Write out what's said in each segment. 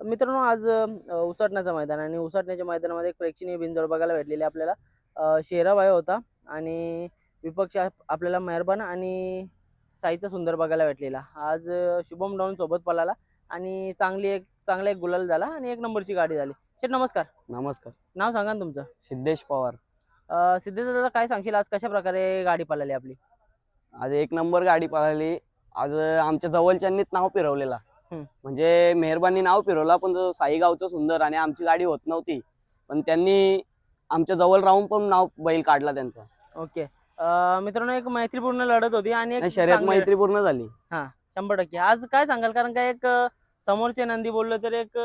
मित्रांनो आज उसाटण्याचं मैदान आणि उसाटण्याच्या मैदानामध्ये एक प्रेक्षणीय बिनजोड बघायला भेटलेली आपल्याला. शेराबाई होता आणि विपक्ष आपल्याला मेहरबान आणि साईचा सुंदर बघायला भेटलेला. आज शुभम डाऊन सोबत पळाला आणि चांगला एक गुलाल झाला आणि एक नंबरची गाडी झाली. शेठ नमस्कार. नमस्कार. नाव सांगा ना तुमचं? सिद्धेश पवार. सिद्धेश दादा काय सांगशील आज कशा प्रकारे गाडी पळाली आपली? आज एक नंबर गाडी पळाली. आज आमच्या जवळच्यांनीच नाव फिरवलेला. म्हणजे मेहरबानी नाव फिरवला, पण जो साई गावचं सुंदर आणि आमची गाडी होत नव्हती, पण त्यांनी आमच्या जवळ राहून पण नाव बैल काढला त्यांचा. ओके. मित्रांनो एक मैत्रीपूर्ण लढत होती आणि एक शर्यत मैत्रीपूर्ण झाली. हा 100%. आज काय सांगाल, कारण का एक समोरचे नंदी बोललो तर एक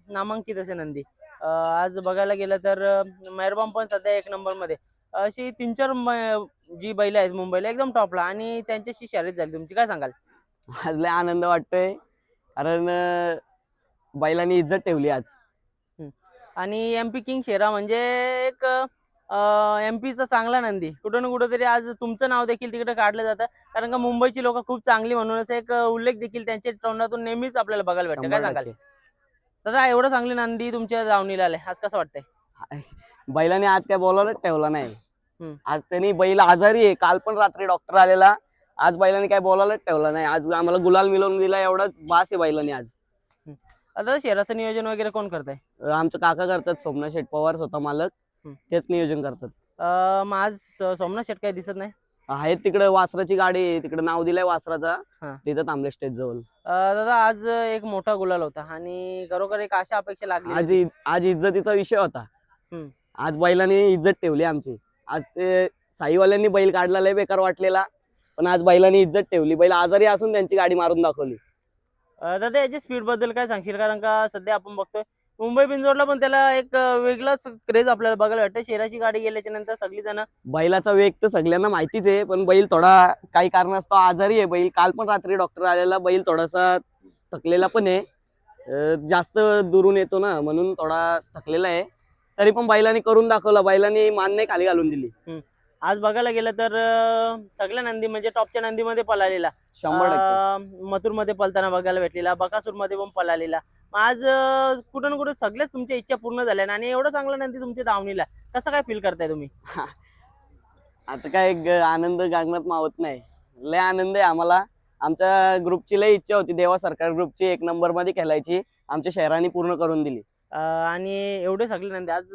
नामांकित असे नंदी आज बघायला गेलं तर मेहरबान पण सध्या एक नंबर मध्ये. अशी 3-4 जी बैल आहेत मुंबईला एकदम टॉपला आणि त्यांच्याशी शर्यत झाली तुमची, काय सांगाल? आज लय आनंद वाटतोय, कारण बैलांनी इज्जत ठेवली आज. आणि एमपी किंग शेरा म्हणजे एक एमपीचा चांगला नंदी. कुठं ना कुठेतरी आज तुमचं नाव देखील तिकडे काढलं जातं, कारण का मुंबईची लोक खूप चांगली म्हणूनच एक उल्लेख देखील त्यांच्या तोंडातून नेहमीच आपल्याला बघायला भेटतं. काय सांगाल 100%. दादा, एवढं चांगली नंदी तुमच्या दावणीला आले, आज कसं वाटतंय? बैलाने आज काय बोलायलाच ठेवला नाही. आज त्यांनी बैल आजारी आहे, काल पण रात्री डॉक्टर आलेला. आज बैलाने काय बोलायलाच ठेवला नाही. आज आम्हाला गुलाल मिळवून दिला, एवढाच बास आहे बैलाने आज. आता शेराचं नियोजन वगैरे कोण करताय? आमचं काका करतात, सोमनाथ शेठ पवार स्वतः मालक, तेच नियोजन करतात. मग आज सोमनाथ शेट काही दिसत नाही. आहेत तिकडे वासराची गाडी आहे, तिकडे नाव दिलंय वासराचा, तिथं थांबले स्टेज जवळ. दादा आज एक मोठा गुलाल होता आणि खरोखर एक आशा अपेक्षा लागली. आज इज्जतीचा विषय होता. आज बैलांनी इज्जत ठेवली आमची. आज ते साईवाल्यांनी बैल काढला, लय बेकार वाटलेला, पण आज बैलांनी इज्जत ठेवली. बैल आजारी असून त्यांची गाडी मारून दाखवली. दादा याच्या स्पीड बद्दल काय सांगशील, कारण का सध्या आपण बघतोय मुंबई बिनजोडला पण त्याला एक वेगळाच क्रेज आपल्याला बघायला वाटतं. शेराची गाडी गेल्याच्या नंतर सगळी जण बैलाचा वेग तर सगळ्यांना माहितीच आहे, पण बैल थोडा काही कारणास्तव आजारी आहे. बैल काल पण रात्री डॉक्टर आलेला, बैल थोडासा थकलेला पण आहे, जास्त दुरून येतो ना म्हणून थोडा थकलेला आहे. तरी पण बैलांनी करून दाखवला, बैलांनी मान नाही खाली घालून दिली. आज बघायला गेलं तर सगळ्या नंदी म्हणजे टॉपच्या नंदीमध्ये पळालेला, 100%. मथुर मध्ये पळताना बघायला भेटलेला, बकासूर मध्ये पण पळालेला. आज कुठं ना कुठं सगळ्याच तुमच्या इच्छा पूर्ण झाल्या आणि एवढं चांगला नंदी तुमच्या दावणीला, कसं काय फील करताय तुम्ही? आता काय आनंद गागनात मावत नाही. लय आनंद आहे आम्हाला. आमच्या ग्रुपची लय इच्छा होती, देवा सरकार ग्रुपची 1 नंबर मध्ये खेळायची, आमच्या शहराने पूर्ण करून दिली. आणि एवढे सगळे नंदी आज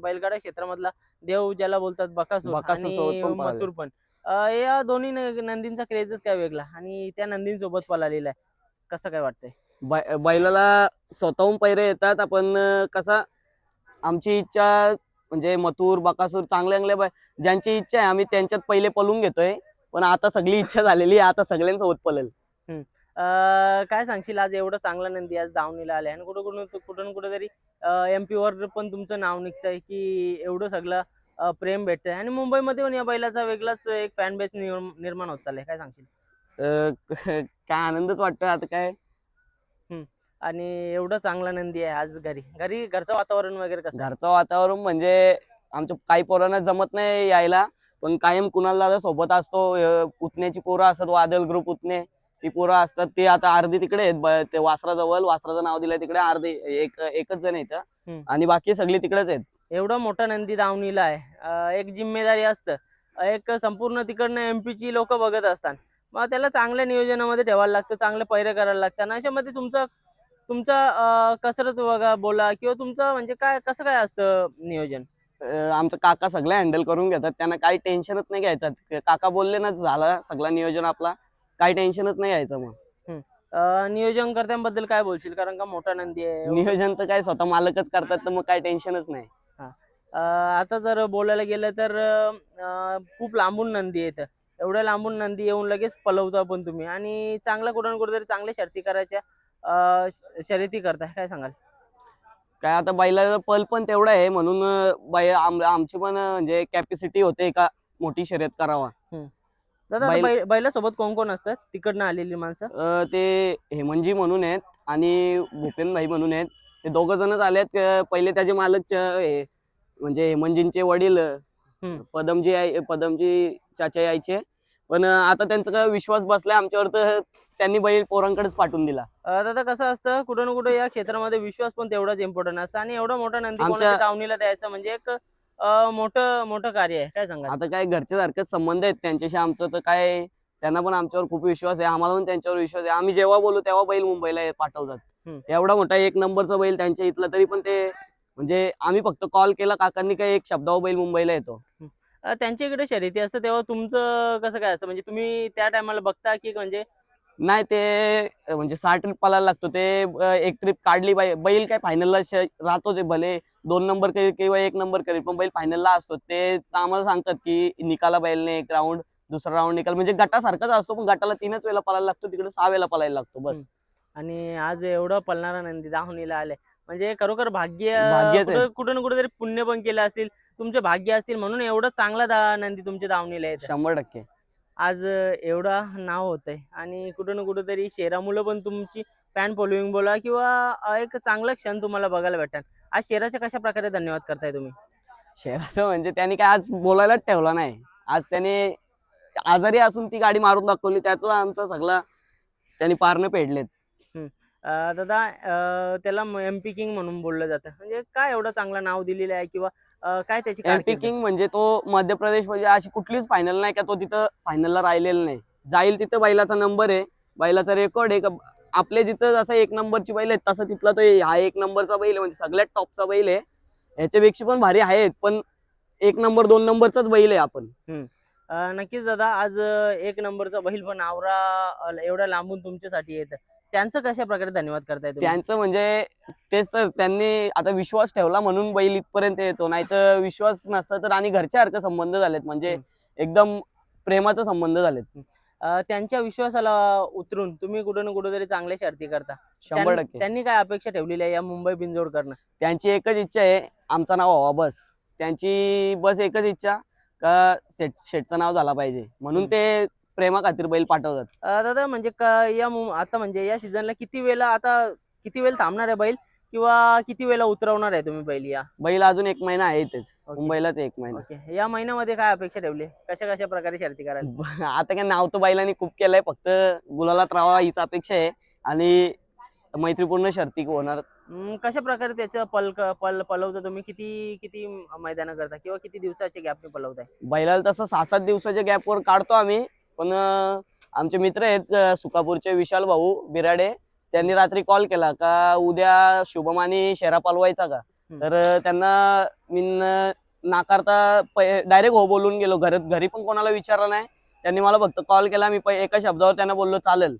बैलगाडा क्षेत्रामधला देव ज्याला बोलतात बकासूर आणि मथुर पण, या दोन्ही नंदींचा क्रेजच काय वेगळा आणि त्या नंदींसोबत पळालेला आहे. कसं काय वाटतंय? बैलाला स्वतःहून पैरे येतात. आपण कसा आमची इच्छा म्हणजे मथुर बकासूर चांगल्या ज्यांची इच्छा आहे आम्ही त्यांच्यात पहिले पळून घेतोय, पण आता सगळी इच्छा झालेली आहे, आता सगळ्यांसोबत पळेल. काय सांगशील, आज एवढं चांगला नंदी आज दावणीला आले आणि कुठं कुठेतरी एमपी वर पण तुमचं नाव निघतंय की एवढं सगळं प्रेम भेटतंय आणि मुंबईमध्ये पण या बैलाचा वेगळाच एक फॅन बेस निर्माण होत चाललंय, काय सांगशील? काय आनंदच वाटतो आता काय. आणि एवढं चांगला नंदी आहे आज घरी घरचं वातावरण वगैरे कसं? घरचं वातावरण म्हणजे आमच्या काही पोरांना जमत नाही यायला, पण कायम कुणाल दादा सोबत असतो. पुतण्याची पोरं असतात, वादळ ग्रुप पुतणे, ती पोरं असतात. ते आता अर्धी तिकडे आहेत, ते वासराजवळ, वासराचं नाव दिलंय तिकडे, अर्धी एकच जण येतं आणि बाकी सगळी तिकडेच आहेत. एवढा मोठा नंदी दावणीला आहे, एक जिम्मेदारी असतं, एक संपूर्ण तिकडनं एमपी ची लोक बघत असतात. मग त्याला चांगल्या नियोजनामध्ये ठेवायला लागतं, चांगले पैरे करायला लागतात आणि अशामध्ये तुमचा कसरत बघा बोला किंवा तुमचं म्हणजे काय कसं काय असतं नियोजन? आमचं काका सगळं हँडल करून घेतात, त्यांना काही टेन्शनच नाही घ्यायचं. काका बोलले ना झालं सगळं नियोजन आपला, काही टेन्शनच नाही घ्यायचं. मग नियोजन करत्यांबद्दल काय बोलशील, कारण का मोठा नंदी आहे? नियोजन तर काय स्वतः मालकच करतात, तर मग काही टेन्शनच नाही. आता जर बोलायला गेलं तर खूप लांबून नंदी येतं, एवढ्या लांबून नंदी येऊन लगेच पलवता पण तुम्ही आणि चांगला कुठं ना कुठेतरी चांगल्या शर्ती करायच्या शर्यती करताय, काय सांगाल? काय आता बैलाचा पल पण तेवढा आहे म्हणून आमची पण म्हणजे कॅपॅसिटी होते का मोठी शर्यत करावा. दादा बैलासोबत कोण कोण असतात तिकडनं आलेली माणसं? ते हेमंतजी म्हणून आहेत आणि भूपेन भाई म्हणून आहेत. ते दोघं जणच आलेत. पहिले त्याचे मालक म्हणजे हेमंतजींचे वडील पदमजी चाचा यायचे, पण आता त्यांचा काय विश्वास बसलाय आमच्यावर, तर त्यांनी बैल पोरांकडेच पाठवून दिला. दादा कसं असतं कुठं ना कुठं या क्षेत्रामध्ये विश्वास पण तेवढाच इम्पॉर्टंट असतं आणि एवढा मोठा नंदी आमच्या कोणाच्या दावणीला द्यायचं म्हणजे एक मोठं मोठं कार्य आहे. काय सांगाल? आता काय घरच्या सारखेच संबंध आहेत त्यांच्याशी आमचं, तर काय त्यांना पण आमच्यावर खूप विश्वास आहे, आम्हाला पण त्यांच्यावर विश्वास आहे. आम्ही जेव्हा बोलू तेव्हा बैल मुंबईला पाठवतात. हम्म. एवढा मोठा 1 नंबरचा बैल त्यांच्या इथला, तरी पण ते म्हणजे आम्ही फक्त कॉल केला काकांनी काय 1 शब्दावर बैल मुंबईला येतो. त्यांच्या इकडे शर्यती असतं तेव्हा तुमचं कसं काय असतं म्हणजे तुम्ही त्या टायमाला बघता की म्हणजे नाही ते म्हणजे 6 ट्रिप पळायला लागतो ते. एक ट्रिप काढली बैल काय फायनलला राहतो, ते भले 2 नंबर करेल किंवा 1 नंबर करेल, पण बैल फायनलला असतो. ते आम्हाला सांगतात की निकाला बैलने 1 राऊंड, दुसरा राऊंड निकाल, म्हणजे गटासारखाच असतो, पण गटाला 3च वेळेला पळायला लागतो, तिकडे 6 वेळेला पळायला लागतो बस. आणि आज एवढं पळणारा नंदी दावणीला आले म्हणजे खरोखर भाग्य भाग्यच आहे. कुठं ना कुठेतरी पुण्य पण केलं असतील तुमचे भाग्य असतील म्हणून एवढं चांगला नंदी तुमच्या दावणीला येत 100%. आज एवढा नाव होतंय आणि कुठं ना कुठेतरी शेरा मुलं पण तुमची फॅन फॉलोईंग बोला किंवा एक चांगला क्षण तुम्हाला बघायला भेटतात. आज शेराचे कशा प्रकारे धन्यवाद करताय तुम्ही? शेराचं म्हणजे त्यांनी काय आज बोलायलाच ठेवला नाही. आज त्याने आजारी असून ती गाडी मारून दाखवली, त्यातून आमचा सगळा त्यांनी पारणं पेडलेत. दादा त्याला MP किंग म्हणून बोललं जातं म्हणजे काय एवढं चांगलं नाव दिलेलं आहे किंवा काय त्याची MP कारकीर्द? किंग म्हणजे तो मध्य प्रदेश म्हणजे अशी कुठलीच फायनल नाही का तो तिथं फायनलला राहिलेला नाही. जाईल तिथं बैलाचा नंबर आहे, बैलाचा रेकॉर्ड आहे. आपले जिथं जसं 1 नंबरची बैल आहेत तसं तिथला तो हा 1 नंबरचा बैल आहे, म्हणजे सगळ्यात टॉपचा बैल आहे. ह्याच्यापेक्षा पण भारी आहेत, पण 1 नंबर 2 नंबरचाच बैल आहे आपण. नक्कीच दादा आज 1 नंबरचा बैल पण आवरा एवढ्या लांबून तुमच्यासाठी येत त्यांचं कशा प्रकारे धन्यवाद करताय तुम्ही? त्यांचं म्हणजे तेच तर, त्यांनी आता विश्वास ठेवला म्हणून बैल इथपर्यंत येतो, नाही तर विश्वास नसता तर. आणि घरच्यासारखे संबंध झालेत, म्हणजे एकदम प्रेमाचे संबंध झालेत. त्यांच्या विश्वासाला उतरून तुम्ही कुठं ना कुठेतरी चांगल्या शर्ती करता. 100%. त्यांनी काय अपेक्षा ठेवलेली आहे या मुंबई बिनजोडकरनं? त्यांची एकच इच्छा आहे, आमचं नाव व्हावा बस. त्यांची बस एकच इच्छा का शेठचं नाव झाला पाहिजे, म्हणून ते प्रेमा खातीर बैल पाठवतात. दादा म्हणजे आता म्हणजे या सीझनला किती वेळ थांबणार आहे बैल किंवा किती वेळेला उतरवणार आहे तुम्ही बैल या? बैल अजून 1 महिना आहे इथेच ओके. मुंबईलाच 1 महिना. ओके, या महिन्यामध्ये काय अपेक्षा ठेवली कशा कशा प्रकारे शर्ती करायला? आता काय नाव तर बैलांनी खूप केलंय, फक्त गुलालात राहावा हीच अपेक्षा आहे आणि मैत्रीपूर्ण शर्ती होणार. कशा प्रकारे त्याचं पलवता तुम्ही? किती किती मैदानं करता किंवा किती दिवसाच्या गॅपने पलवताय? बैलाला तसं 6-7 दिवसाच्या गॅपवर काढतो आम्ही, पण आमचे मित्र आहेत सुकापूरचे विशाल भाऊ बिराडे, त्यांनी रात्री कॉल केला का उद्या शुभम आणि शेरा पालवायचा का. तर त्यांना मी नाकारता डायरेक्ट हो बोलून गेलो. घरी पण कोणाला विचारलं नाही, त्यांनी मला फक्त कॉल केला. मी एका शब्दावर त्यांना बोललो चालेल.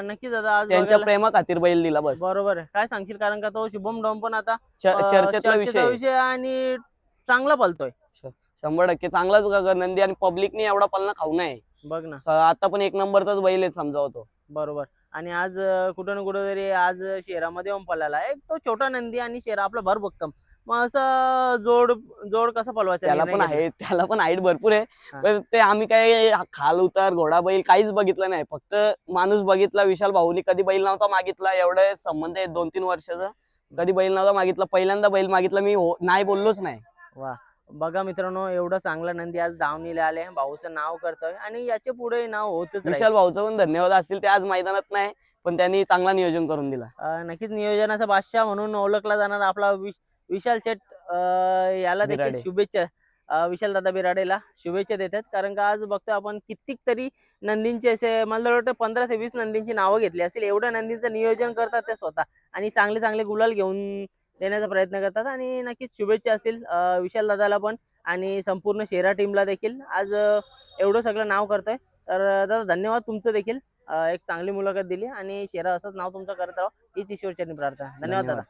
नक्की दादा आज त्यांच्या प्रेमा खातीर बैल दिला बस. बरोबर आहे. काय सांगशील कारण का तो शुभम डॉम पण आता चर्चेतला चर्चेचा विषय विषय आणि चांगला पलतोय. 100% चांगलाच नंदी, आणि पब्लिकने एवढा पलना खाऊ नये. बघ ना, आता पण 1 नंबरचाच बैल आहे समजा होतो. बरोबर. आणि आज कुठं ना कुठं तरी आज शेरामध्ये येऊन पळाला एक तो छोटा नंदी आणि शेरा आपला भर भक्कम. मग असं जोड कसं पळवायचं? त्याला पण हाईट भरपूर आहे, पण ते आम्ही काय खाल उतार घोडा बैल काहीच बघितलं नाही, फक्त माणूस बघितला. विशाल भाऊनी कधी बैल नव्हता मागितला, एवढे संबंध आहे 2-3 वर्षाचा, कधी बैल नव्हता मागितला. पहिल्यांदा बैल मागितला, मी नाही बोललोच नाही. वा, बघा मित्रांनो, एवढा चांगला नंदी आज दावणीला आले, भाऊचं नाव करतोय आणि याच्या पुढे नाव होतच राहील. विशाल भाऊचं पण धन्यवाद असतील, ते आज मैदानात नाही पण त्यांनी चांगला नियोजन करून दिला. नक्कीच नियोजनाचा बादशाह म्हणून ओळखला जाणार आपला विशाल शेठ याला देखील बिराडे. शुभेच्छा. विशाल दादा बिराडेला शुभेच्छा देतात, कारण का आज बघतोय आपण कित्येक तरी नंदींचे असे मला वाटतं 15 ते 20 नंदींची नावं घेतली असेल. एवढ्या नंदींचं नियोजन करतात ते स्वतः आणि चांगले चांगले गुलाल घेऊन देण्याचा प्रयत्न करतात आणि नक्कीच शुभेच्छा असतील विशाल दादाला पण आणि संपूर्ण शेरा टीमला देखील. आज एवढं सगळं नाव करतोय तर दादा धन्यवाद तुमचं देखील. एक चांगली मुलाखत दिली आणि शेरा असंच नाव तुमचं करत राहा हीच ईश्वरचरणी प्रार्थना. धन्यवाद दादा.